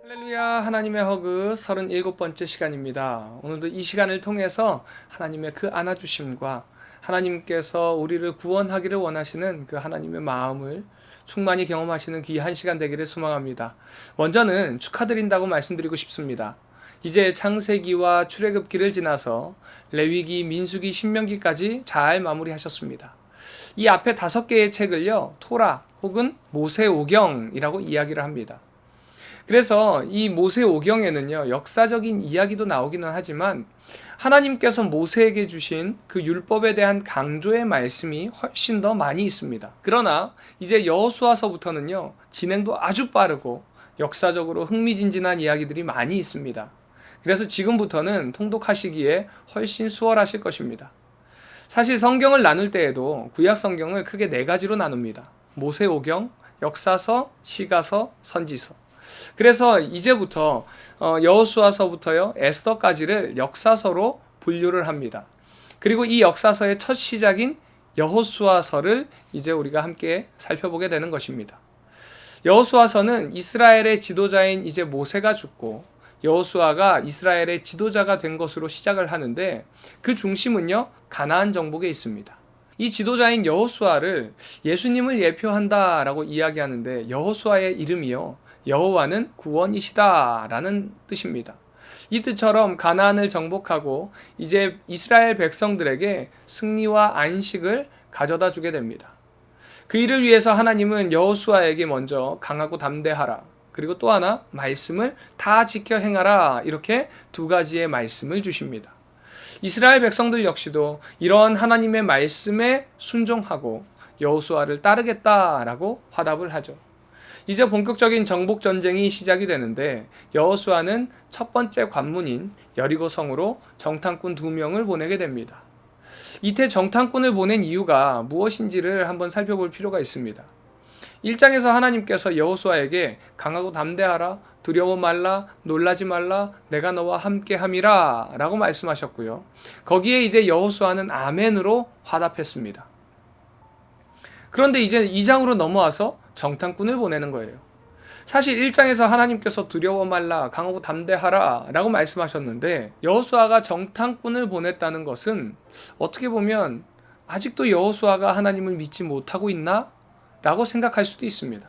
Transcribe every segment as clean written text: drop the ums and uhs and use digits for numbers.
할렐루야, 하나님의 허그 37번째 시간입니다. 오늘도 이 시간을 통해서 하나님의 그 안아주심과 하나님께서 우리를 구원하기를 원하시는 그 하나님의 마음을 충만히 경험하시는 귀한 시간 되기를 소망합니다. 먼저는 축하드린다고 말씀드리고 싶습니다. 이제 창세기와 출애굽기를 지나서 레위기, 민수기, 신명기까지 잘 마무리하셨습니다. 이 앞에 5개의 책을요, 토라 혹은 모세오경이라고 이야기를 합니다. 그래서 이 모세오경에는요, 역사적인 이야기도 나오기는 하지만 하나님께서 모세에게 주신 그 율법에 대한 강조의 말씀이 훨씬 더 많이 있습니다. 그러나 이제 여호수아서부터는요, 진행도 아주 빠르고 역사적으로 흥미진진한 이야기들이 많이 있습니다. 그래서 지금부터는 통독하시기에 훨씬 수월하실 것입니다. 사실 성경을 나눌 때에도 구약 성경을 크게 4가지로 나눕니다. 모세오경, 역사서, 시가서, 선지서. 그래서 이제부터 여호수아서부터요, 에스더까지를 역사서로 분류를 합니다. 그리고 이 역사서의 첫 시작인 여호수아서를 이제 우리가 함께 살펴보게 되는 것입니다. 여호수아서는 이스라엘의 지도자인 이제 모세가 죽고 여호수아가 이스라엘의 지도자가 된 것으로 시작을 하는데, 그 중심은요, 가나안 정복에 있습니다. 이 지도자인 여호수아를 예수님을 예표한다라고 이야기하는데, 여호수아의 이름이요, 여호와는 구원이시다라는 뜻입니다. 이 뜻처럼 가나안을 정복하고 이제 이스라엘 백성들에게 승리와 안식을 가져다 주게 됩니다. 그 일을 위해서 하나님은 여호수아에게 먼저 강하고 담대하라, 그리고 또 하나 말씀을 다 지켜 행하라, 이렇게 2가지의 말씀을 주십니다. 이스라엘 백성들 역시도 이러한 하나님의 말씀에 순종하고 여호수아를 따르겠다라고 화답을 하죠. 이제 본격적인 정복 전쟁이 시작이 되는데, 여호수아는 첫 번째 관문인 여리고 성으로 정탐꾼 2명을 보내게 됩니다. 이때 정탐꾼을 보낸 이유가 무엇인지를 한번 살펴볼 필요가 있습니다. 1장에서 하나님께서 여호수아에게 강하고 담대하라, 두려워 말라, 놀라지 말라, 내가 너와 함께함이라 라고 말씀하셨고요. 거기에 이제 여호수아는 아멘으로 화답했습니다. 그런데 이제 2장으로 넘어와서 정탐꾼을 보내는 거예요. 사실 1장에서 하나님께서 두려워 말라, 강하고 담대하라 라고 말씀하셨는데, 여호수아가 정탐꾼을 보냈다는 것은 어떻게 보면 아직도 여호수아가 하나님을 믿지 못하고 있나? 라고 생각할 수도 있습니다.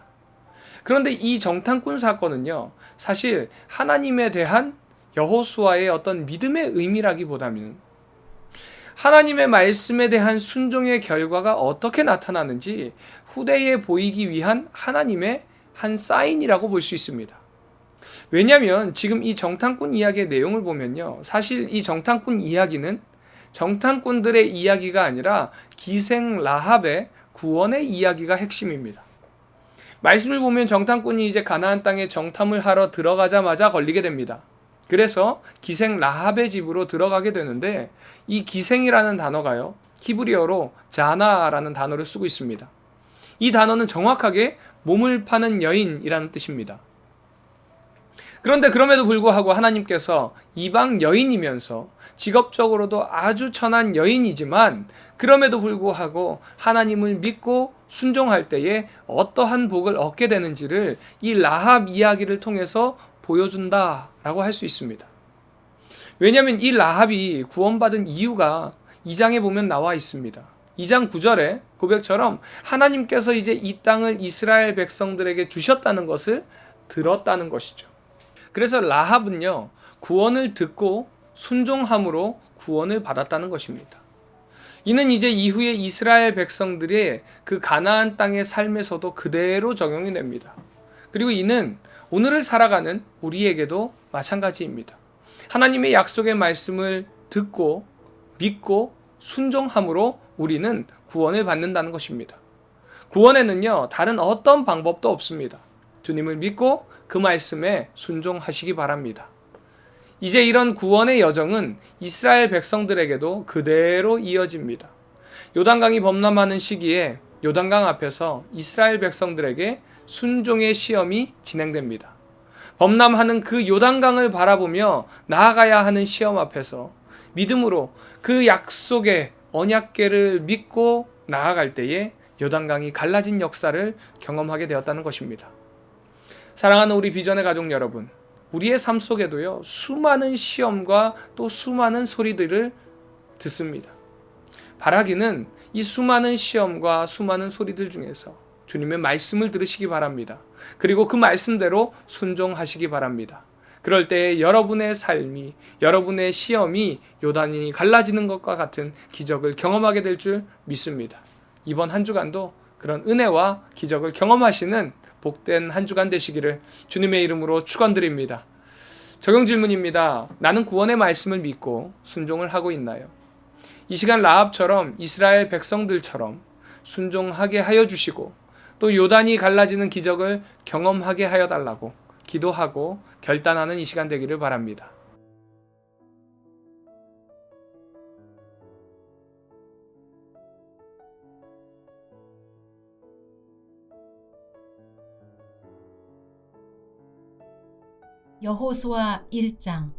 그런데 이 정탐꾼 사건은요, 사실 하나님에 대한 여호수아의 어떤 믿음의 의미라기보다는 하나님의 말씀에 대한 순종의 결과가 어떻게 나타나는지 후대에 보이기 위한 하나님의 한 사인이라고 볼 수 있습니다. 왜냐하면 지금 이 정탐꾼 이야기의 내용을 보면요, 사실 이 정탐꾼 이야기는 정탐꾼들의 이야기가 아니라 기생 라합의 구원의 이야기가 핵심입니다. 말씀을 보면 정탐꾼이 이제 가나안 땅에 정탐을 하러 들어가자마자 걸리게 됩니다. 그래서 기생 라합의 집으로 들어가게 되는데, 이 기생이라는 단어가요, 히브리어로 자나라는 단어를 쓰고 있습니다. 이 단어는 정확하게 몸을 파는 여인이라는 뜻입니다. 그런데 그럼에도 불구하고 하나님께서 이방 여인이면서 직업적으로도 아주 천한 여인이지만, 그럼에도 불구하고 하나님을 믿고 순종할 때에 어떠한 복을 얻게 되는지를 이 라합 이야기를 통해서 보여준다라고 할 수 있습니다. 왜냐하면 이 라합이 구원받은 이유가 2장에 보면 나와 있습니다. 2장 9절에 고백처럼 하나님께서 이제 이 땅을 이스라엘 백성들에게 주셨다는 것을 들었다는 것이죠. 그래서 라합은요, 구원을 듣고 순종함으로 구원을 받았다는 것입니다. 이는 이제 이후에 이스라엘 백성들의 그 가나안 땅의 삶에서도 그대로 적용이 됩니다. 그리고 이는 오늘을 살아가는 우리에게도 마찬가지입니다. 하나님의 약속의 말씀을 듣고 믿고 순종함으로 우리는 구원을 받는다는 것입니다. 구원에는요, 다른 어떤 방법도 없습니다. 주님을 믿고 그 말씀에 순종하시기 바랍니다. 이제 이런 구원의 여정은 이스라엘 백성들에게도 그대로 이어집니다. 요단강이 범람하는 시기에 요단강 앞에서 이스라엘 백성들에게 순종의 시험이 진행됩니다. 범람하는 그 요단강을 바라보며 나아가야 하는 시험 앞에서 믿음으로 그 약속의 언약궤를 믿고 나아갈 때에 요단강이 갈라진 역사를 경험하게 되었다는 것입니다. 사랑하는 우리 비전의 가족 여러분, 우리의 삶 속에도요, 수많은 시험과 또 수많은 소리들을 듣습니다. 바라기는 이 수많은 시험과 수많은 소리들 중에서 주님의 말씀을 들으시기 바랍니다. 그리고 그 말씀대로 순종하시기 바랍니다. 그럴 때 여러분의 삶이, 여러분의 시험이 요단이 갈라지는 것과 같은 기적을 경험하게 될 줄 믿습니다. 이번 한 주간도 그런 은혜와 기적을 경험하시는 복된 한 주간 되시기를 주님의 이름으로 축원드립니다. 적용 질문입니다. 나는 구원의 말씀을 믿고 순종을 하고 있나요? 이 시간 라합처럼 이스라엘 백성들처럼 순종하게 하여 주시고 또 요단이 갈라지는 기적을 경험하게 하여 달라고 기도하고 결단하는 이 시간 되기를 바랍니다. 여호수아 1장.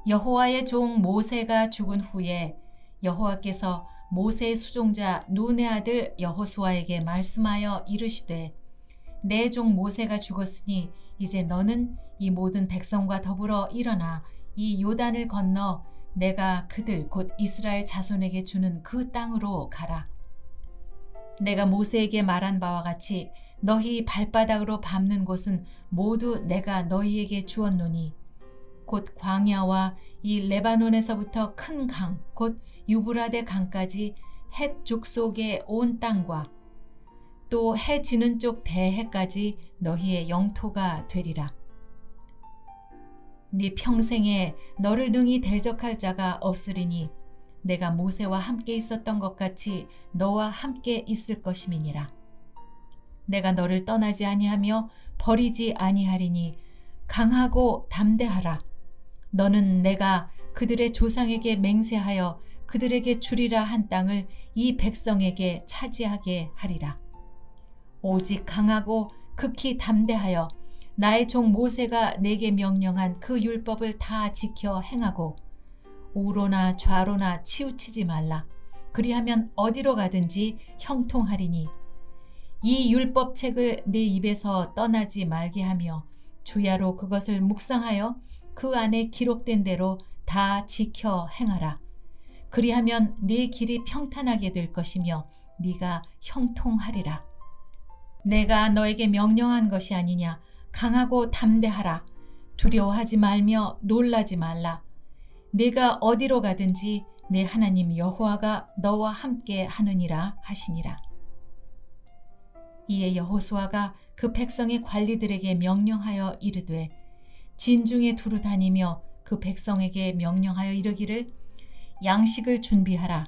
여호와의 종 모세가 죽은 후에 여호와께서 모세의 수종자 눈의 아들 여호수아에게 말씀하여 이르시되 내 종 모세가 죽었으니 이제 너는 이 모든 백성과 더불어 일어나 이 요단을 건너 내가 그들 곧 이스라엘 자손에게 주는 그 땅으로 가라. 내가 모세에게 말한 바와 같이 너희 발바닥으로 밟는 곳은 모두 내가 너희에게 주었노니 곧 광야와 이 레바논에서부터 큰 강 곧 유브라데 강까지 헷 족속의 온 땅과 또 해 지는 쪽 대해까지 너희의 영토가 되리라. 네 평생에 너를 능히 대적할 자가 없으리니 내가 모세와 함께 있었던 것 같이 너와 함께 있을 것임이니라. 내가 너를 떠나지 아니하며 버리지 아니하리니 강하고 담대하라. 너는 내가 그들의 조상에게 맹세하여 그들에게 주리라 한 땅을 이 백성에게 차지하게 하리라. 오직 강하고 극히 담대하여 나의 종 모세가 내게 명령한 그 율법을 다 지켜 행하고 우로나 좌로나 치우치지 말라. 그리하면 어디로 가든지 형통하리니 이 율법책을 내 입에서 떠나지 말게 하며 주야로 그것을 묵상하여 그 안에 기록된 대로 다 지켜 행하라. 그리하면 네 길이 평탄하게 될 것이며 네가 형통하리라. 내가 너에게 명령한 것이 아니냐. 강하고 담대하라. 두려워하지 말며 놀라지 말라. 네가 어디로 가든지 내 하나님 여호와가 너와 함께 하느니라 하시니라. 이에 여호수아가 그 백성의 관리들에게 명령하여 이르되 진중에 두루 다니며 그 백성에게 명령하여 이르기를 양식을 준비하라.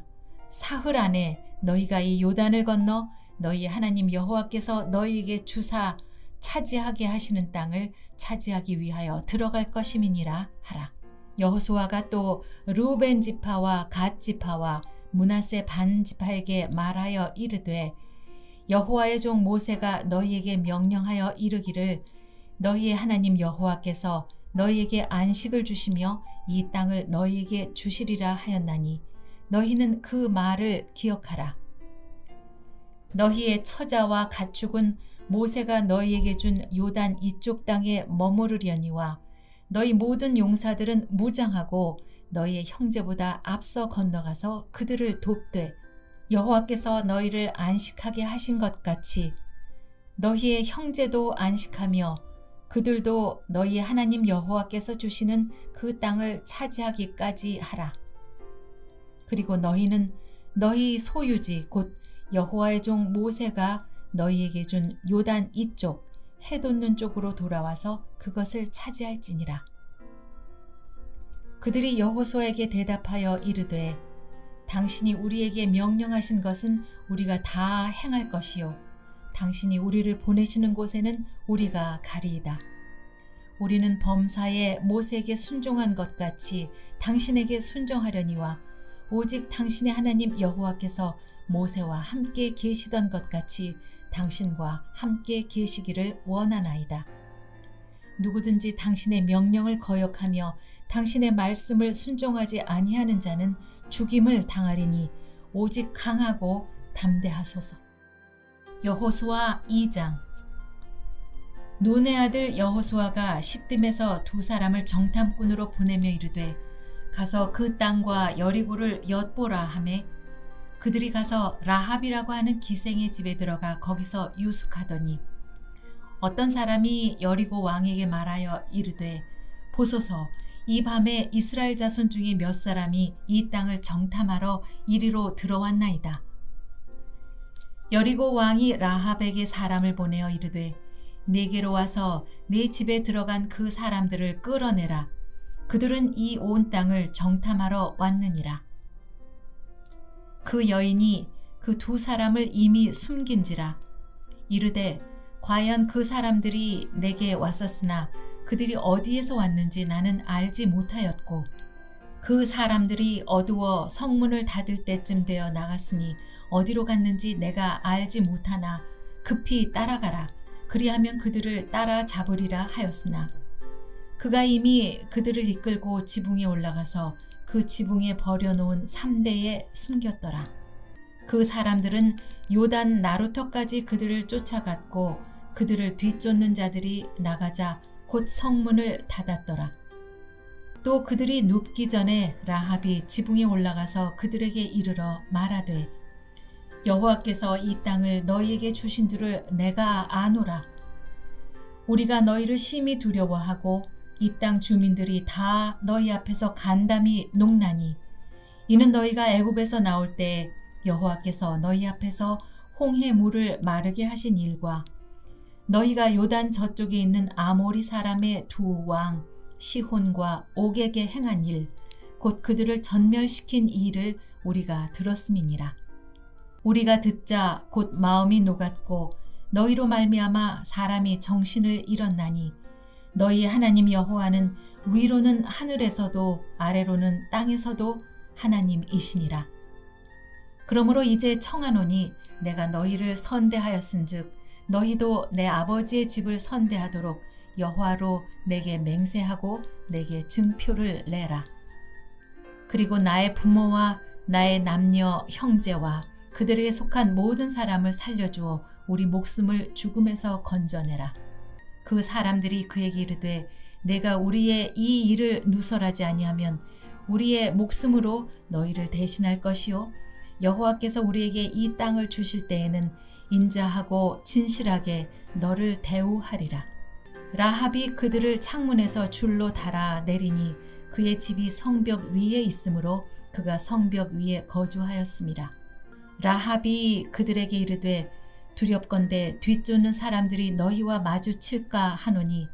사흘 안에 너희가 이 요단을 건너 너희 하나님 여호와께서 너희에게 주사 차지하게 하시는 땅을 차지하기 위하여 들어갈 것임이니라 하라. 여호수아가 또 르우벤 지파와 갓 지파와 므낫세 반 지파에게 말하여 이르되 여호와의 종 모세가 너희에게 명령하여 이르기를 너희의 하나님 여호와께서 너희에게 안식을 주시며 이 땅을 너희에게 주시리라 하였나니 너희는 그 말을 기억하라. 너희의 처자와 가축은 모세가 너희에게 준 요단 이쪽 땅에 머무르려니와 너희 모든 용사들은 무장하고 너희의 형제보다 앞서 건너가서 그들을 돕되 여호와께서 너희를 안식하게 하신 것 같이 너희의 형제도 안식하며 그들도 너희 하나님 여호와께서 주시는 그 땅을 차지하기까지 하라. 그리고 너희는 너희 소유지 곧 여호와의 종 모세가 너희에게 준 요단 이쪽 해 돋는 쪽으로 돌아와서 그것을 차지할지니라. 그들이 여호수아에게 대답하여 이르되 당신이 우리에게 명령하신 것은 우리가 다 행할 것이요 당신이 우리를 보내시는 곳에는 우리가 가리이다. 우리는 범사에 모세에게 순종한 것 같이 당신에게 순종하려니와 오직 당신의 하나님 여호와께서 모세와 함께 계시던 것 같이 당신과 함께 계시기를 원하나이다. 누구든지 당신의 명령을 거역하며 당신의 말씀을 순종하지 아니하는 자는 죽임을 당하리니 오직 강하고 담대하소서. 여호수아 2장. 눈의 아들 여호수아가 시뜸에서 두 사람을 정탐꾼으로 보내며 이르되 가서 그 땅과 여리고를 엿보라 하매 그들이 가서 라합이라고 하는 기생의 집에 들어가 거기서 유숙하더니 어떤 사람이 여리고 왕에게 말하여 이르되 보소서 이 밤에 이스라엘 자손 중에 몇 사람이 이 땅을 정탐하러 이리로 들어왔나이다. 여리고 왕이 라합에게 사람을 보내어 이르되 네게로 와서 네 집에 들어간 그 사람들을 끌어내라. 그들은 이 온 땅을 정탐하러 왔느니라. 그 여인이 그 두 사람을 이미 숨긴지라. 이르되 과연 그 사람들이 내게 왔었으나 그들이 어디에서 왔는지 나는 알지 못하였고 그 사람들이 어두워 성문을 닫을 때쯤 되어 나갔으니 어디로 갔는지 내가 알지 못하나 급히 따라가라. 그리하면 그들을 따라 잡으리라 하였으나 그가 이미 그들을 이끌고 지붕에 올라가서 그 지붕에 버려놓은 삼대에 숨겼더라. 그 사람들은 요단 나루터까지 그들을 쫓아갔고 그들을 뒤쫓는 자들이 나가자 곧 성문을 닫았더라. 또 그들이 눕기 전에 라합이 지붕에 올라가서 그들에게 이르러 말하되 여호와께서 이 땅을 너희에게 주신 줄을 내가 아노라. 우리가 너희를 심히 두려워하고 이 땅 주민들이 다 너희 앞에서 간담이 녹나니 이는 너희가 애굽에서 나올 때 여호와께서 너희 앞에서 홍해 물을 마르게 하신 일과 너희가 요단 저쪽에 있는 아모리 사람의 두 왕 시혼과 옥에게 행한 일 곧 그들을 전멸시킨 일을 우리가 들었음이니라. 우리가 듣자 곧 마음이 녹았고 너희로 말미암아 사람이 정신을 잃었나니 너희 하나님 여호와는 위로는 하늘에서도 아래로는 땅에서도 하나님이시니라. 그러므로 이제 청하노니 내가 너희를 선대하였은즉 너희도 내 아버지의 집을 선대하도록 여호와로 내게 맹세하고 내게 증표를 내라. 그리고 나의 부모와 나의 남녀 형제와 그들에게 속한 모든 사람을 살려주어 우리 목숨을 죽음에서 건져내라. 그 사람들이 그에게 이르되 내가 우리의 이 일을 누설하지 아니하면 우리의 목숨으로 너희를 대신할 것이요 여호와께서 우리에게 이 땅을 주실 때에는 인자하고 진실하게 너를 대우하리라. 라합이 그들을 창문에서 줄로 달아 내리니 그의 집이 성벽 위에 있으므로 그가 성벽 위에 거주하였습니다. 라합이 그들에게 이르되 두렵건대 뒤쫓는 사람들이 너희와 마주칠까 하노니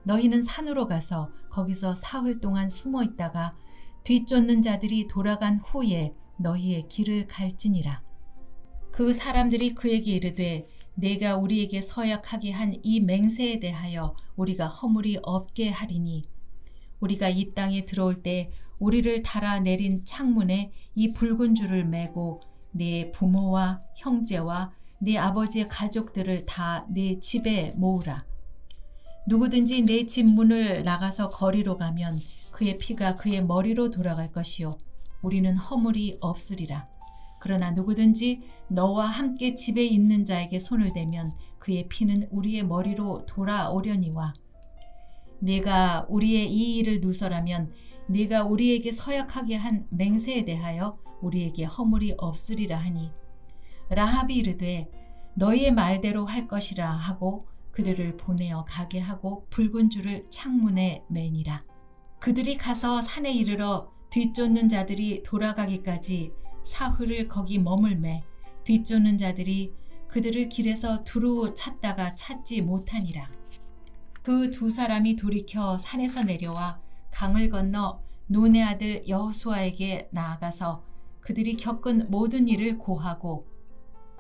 너희는 산으로 가서 거기서 사흘 동안 숨어 있다가 뒤쫓는 자들이 돌아간 후에 너희의 길을 갈지니라. 그 사람들이 그에게 이르되 내가 우리에게 서약하게 한 이 맹세에 대하여 우리가 허물이 없게 하리니 우리가 이 땅에 들어올 때 우리를 달아 내린 창문에 이 붉은 줄을 매고 네 부모와 형제와 네 아버지의 가족들을 다 네 집에 모으라. 누구든지 내 집 문을 나가서 거리로 가면 그의 피가 그의 머리로 돌아갈 것이요 우리는 허물이 없으리라. 그러나 누구든지 너와 함께 집에 있는 자에게 손을 대면 그의 피는 우리의 머리로 돌아오려니와 네가 우리의 이 일을 누설하면 네가 우리에게 서약하게 한 맹세에 대하여 우리에게 허물이 없으리라 하니 라합이 이르되 너희의 말대로 할 것이라 하고 그들을 보내어 가게 하고 붉은 줄을 창문에 매니라. 그들이 가서 산에 이르러 뒤쫓는 자들이 돌아가기까지 사흘을 거기 머물매 뒤쫓는 자들이 그들을 길에서 두루 찾다가 찾지 못하니라. 그 두 사람이 돌이켜 산에서 내려와 강을 건너 눈의 아들 여호수아에게 나아가서 그들이 겪은 모든 일을 고하고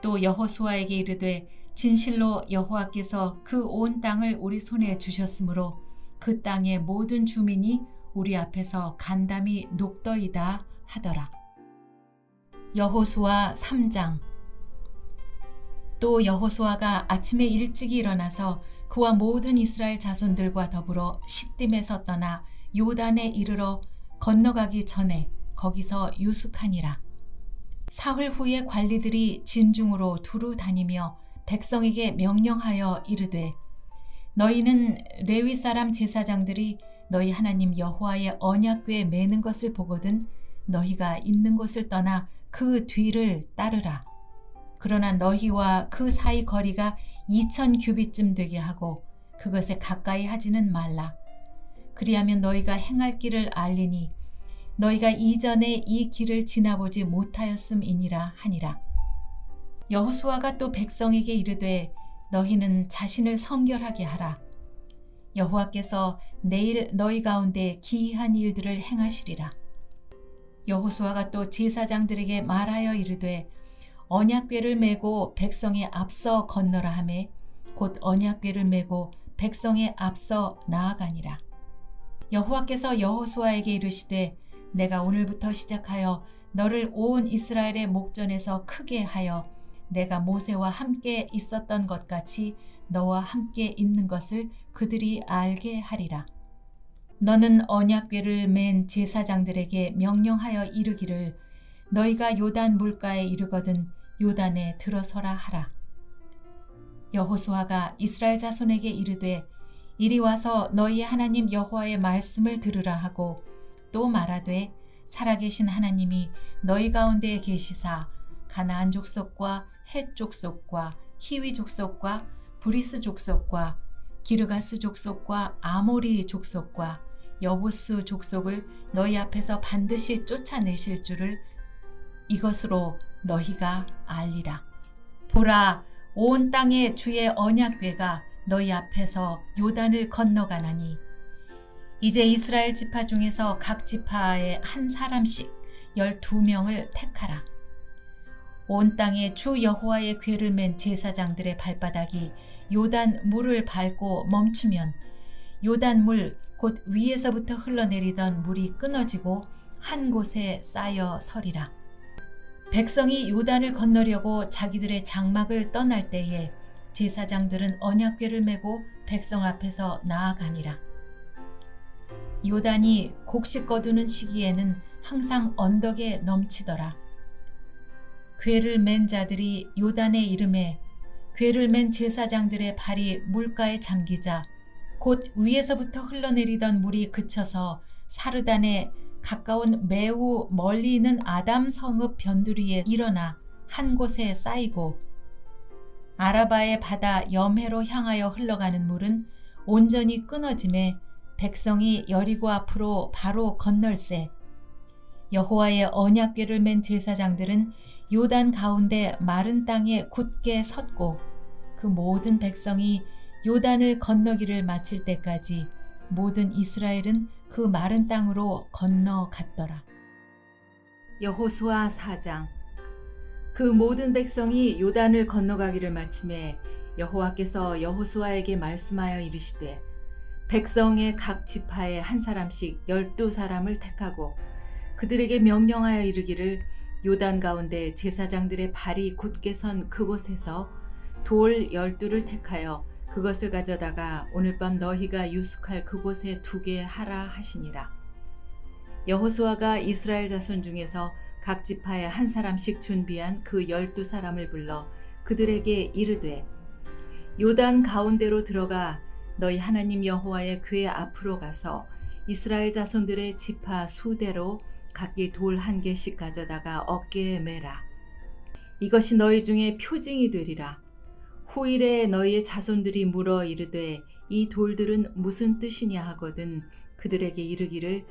또 여호수아에게 이르되 진실로 여호와께서 그 온 땅을 우리 손에 주셨으므로 그 땅의 모든 주민이 우리 앞에서 간담이 녹더이다 하더라. 여호수아 3장. 또 여호수아가 아침에 일찍이 일어나서 그와 모든 이스라엘 자손들과 더불어 시딤에서 떠나 요단에 이르러 건너가기 전에 거기서 유숙하니라. 사흘 후에 관리들이 진중으로 두루 다니며 백성에게 명령하여 이르되 너희는 레위 사람 제사장들이 너희 하나님 여호와의 언약궤에 매는 것을 보거든 너희가 있는 곳을 떠나 그 뒤를 따르라. 그러나 너희와 그 사이 거리가 2000 규빗쯤 되게 하고 그것에 가까이 하지는 말라. 그리하면 너희가 행할 길을 알리니 너희가 이전에 이 길을 지나보지 못하였음이니라 하니라. 여호수아가 또 백성에게 이르되 너희는 자신을 성결하게 하라. 여호와께서 내일 너희 가운데 기이한 일들을 행하시리라. 여호수아가 또 제사장들에게 말하여 이르되 언약궤를 메고 백성의 앞서 건너라 하매 곧 언약궤를 메고 백성의 앞서 나아가니라. 여호와께서 여호수아에게 이르시되 내가 오늘부터 시작하여 너를 온 이스라엘의 목전에서 크게 하여 내가 모세와 함께 있었던 것 같이 너와 함께 있는 것을 그들이 알게 하리라. 너는 언약궤를 맨 제사장들에게 명령하여 이르기를 너희가 요단 물가에 이르거든 요단에 들어서라 하라. 여호수아가 이스라엘 자손에게 이르되 이리 와서 너희 하나님 여호와의 말씀을 들으라 하고 또 말하되 살아계신 하나님이 너희 가운데 계시사 가나안 족속과 헷 족속과 히위 족속과 브리스 족속과 기르가스 족속과 아모리 족속과 여부스 족속을 너희 앞에서 반드시 쫓아내실 줄을 이것으로 너희가 알리라. 보라, 온 땅에 주의 언약궤가 너희 앞에서 요단을 건너가나니 이제 이스라엘 지파 중에서 각 지파에 한 사람씩 12명을 택하라. 온 땅에 주 여호와의 궤를 맨 제사장들의 발바닥이 요단 물을 밟고 멈추면 요단 물 곧 위에서부터 흘러내리던 물이 끊어지고 한 곳에 쌓여 서리라. 백성이 요단을 건너려고 자기들의 장막을 떠날 때에 제사장들은 언약궤를 메고 백성 앞에서 나아가니라. 요단이 곡식 거두는 시기에는 항상 언덕에 넘치더라. 궤를 맨 자들이 요단에 이르매 궤를 맨 제사장들의 발이 물가에 잠기자 곧 위에서부터 흘러내리던 물이 그쳐서 사르단에 가까운 매우 멀리 있는 아담 성읍 변두리에 일어나 한 곳에 쌓이고 아라바의 바다 염해로 향하여 흘러가는 물은 온전히 끊어짐에 백성이 여리고 앞으로 바로 건널세. 여호와의 언약궤를 맨 제사장들은 요단 가운데 마른 땅에 굳게 섰고 그 모든 백성이 요단을 건너기를 마칠 때까지 모든 이스라엘은 그 마른 땅으로 건너갔더라. 여호수아 4장. 그 모든 백성이 요단을 건너가기를 마침에 여호와께서 여호수아에게 말씀하여 이르시되 백성의 각 지파에 한 사람씩 12사람을 택하고 그들에게 명령하여 이르기를 요단 가운데 제사장들의 발이 굳게 선 그곳에서 돌 12를 택하여 그것을 가져다가 오늘 밤 너희가 유숙할 그곳에 두게 하라 하시니라. 여호수아가 이스라엘 자손 중에서 각 지파에 한 사람씩 준비한 그 12사람을 불러 그들에게 이르되 요단 가운데로 들어가 너희 하나님 여호와의 궤 앞으로 가서 이스라엘 자손들의 지파 수대로 각기 돌 1개씩 가져다가 어깨에 매라. 이것이 너희 중에 표징이 되리라. 후일에 너희의 자손들이 물어 이르되 이 돌들은 무슨 뜻이냐 하거든 그들에게 이르기를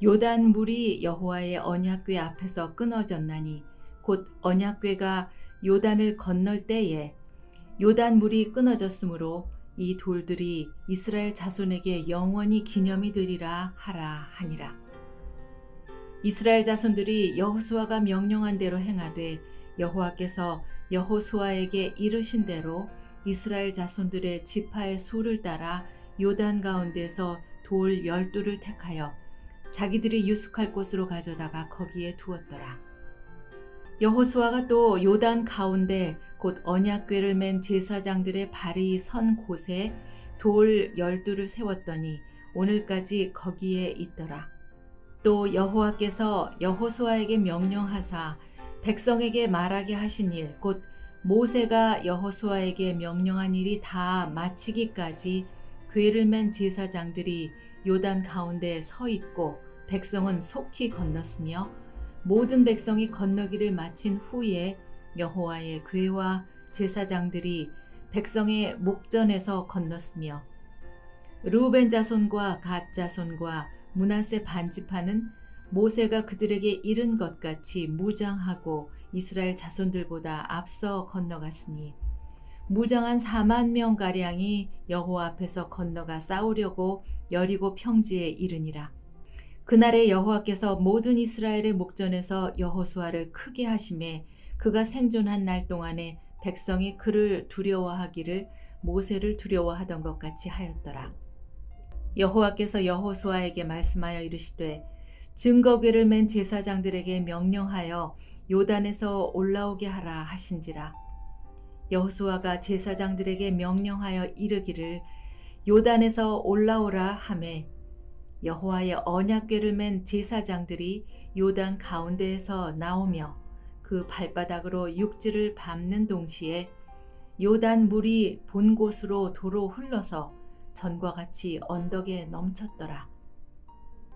요단 물이 여호와의 언약궤 앞에서 끊어졌나니 곧 언약궤가 요단을 건널 때에 요단 물이 끊어졌으므로 이 돌들이 이스라엘 자손에게 영원히 기념이 되리라 하라 하니라. 이스라엘 자손들이 여호수아가 명령한 대로 행하되 여호와께서 여호수아에게 이르신 대로 이스라엘 자손들의 지파의 수를 따라 요단 가운데서 돌 12를 택하여 자기들이 유숙할 곳으로 가져다가 거기에 두었더라. 여호수아가 또 요단 가운데 곧 언약궤를 맨 제사장들의 발이 선 곳에 돌 12를 세웠더니 오늘까지 거기에 있더라. 또 여호와께서 여호수아에게 명령하사 백성에게 말하게 하신 일 곧 모세가 여호수아에게 명령한 일이 다 마치기까지 궤를 맨 제사장들이 요단 가운데 서 있고 백성은 속히 건넜으며 모든 백성이 건너기를 마친 후에 여호와의 궤와 제사장들이 백성의 목전에서 건넜으며 르우벤 자손과 갓 자손과 므낫세 반지파는 모세가 그들에게 이른 것 같이 무장하고 이스라엘 자손들보다 앞서 건너갔으니 무장한 4만 명 가량이 여호와 앞에서 건너가 싸우려고 여리고 평지에 이르니라. 그날에 여호와께서 모든 이스라엘의 목전에서 여호수아를 크게 하심에 그가 생존한 날 동안에 백성이 그를 두려워하기를 모세를 두려워하던 것 같이 하였더라. 여호와께서 여호수아에게 말씀하여 이르시되 증거궤를 맨 제사장들에게 명령하여 요단에서 올라오게 하라 하신지라. 여호수아가 제사장들에게 명령하여 이르기를 요단에서 올라오라 하매 여호와의 언약궤를 맨 제사장들이 요단 가운데에서 나오며 그 발바닥으로 육지를 밟는 동시에 요단 물이 본 곳으로 도로 흘러서 전과 같이 언덕에 넘쳤더라.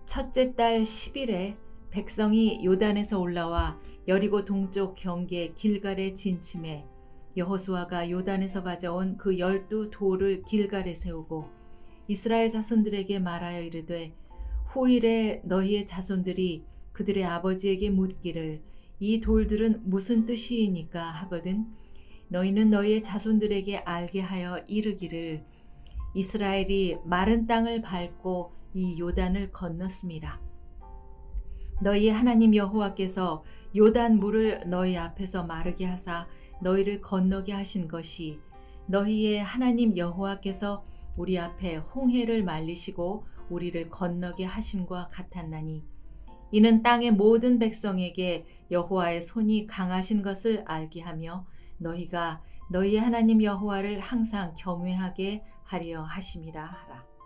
첫째 달 10일에 백성이 요단에서 올라와 여리고 동쪽 경계 길갈에 진침해 여호수아가 요단에서 가져온 그 12돌을 길갈에 세우고 이스라엘 자손들에게 말하여 이르되 후일에 너희의 자손들이 그들의 아버지에게 묻기를 이 돌들은 무슨 뜻이니까 하거든 너희는 너희의 자손들에게 알게 하여 이르기를 이스라엘이 마른 땅을 밟고 이 요단을 건넜음이라. 너희의 하나님 여호와께서 요단 물을 너희 앞에서 마르게 하사 너희를 건너게 하신 것이 너희의 하나님 여호와께서 우리 앞에 홍해를 말리시고 우리를 건너게 하심과 같았나니 이는 땅의 모든 백성에게 여호와의 손이 강하신 것을 알게 하며 너희가 너희의 하나님 여호와를 항상 경외하게 하려 하심이라 하라.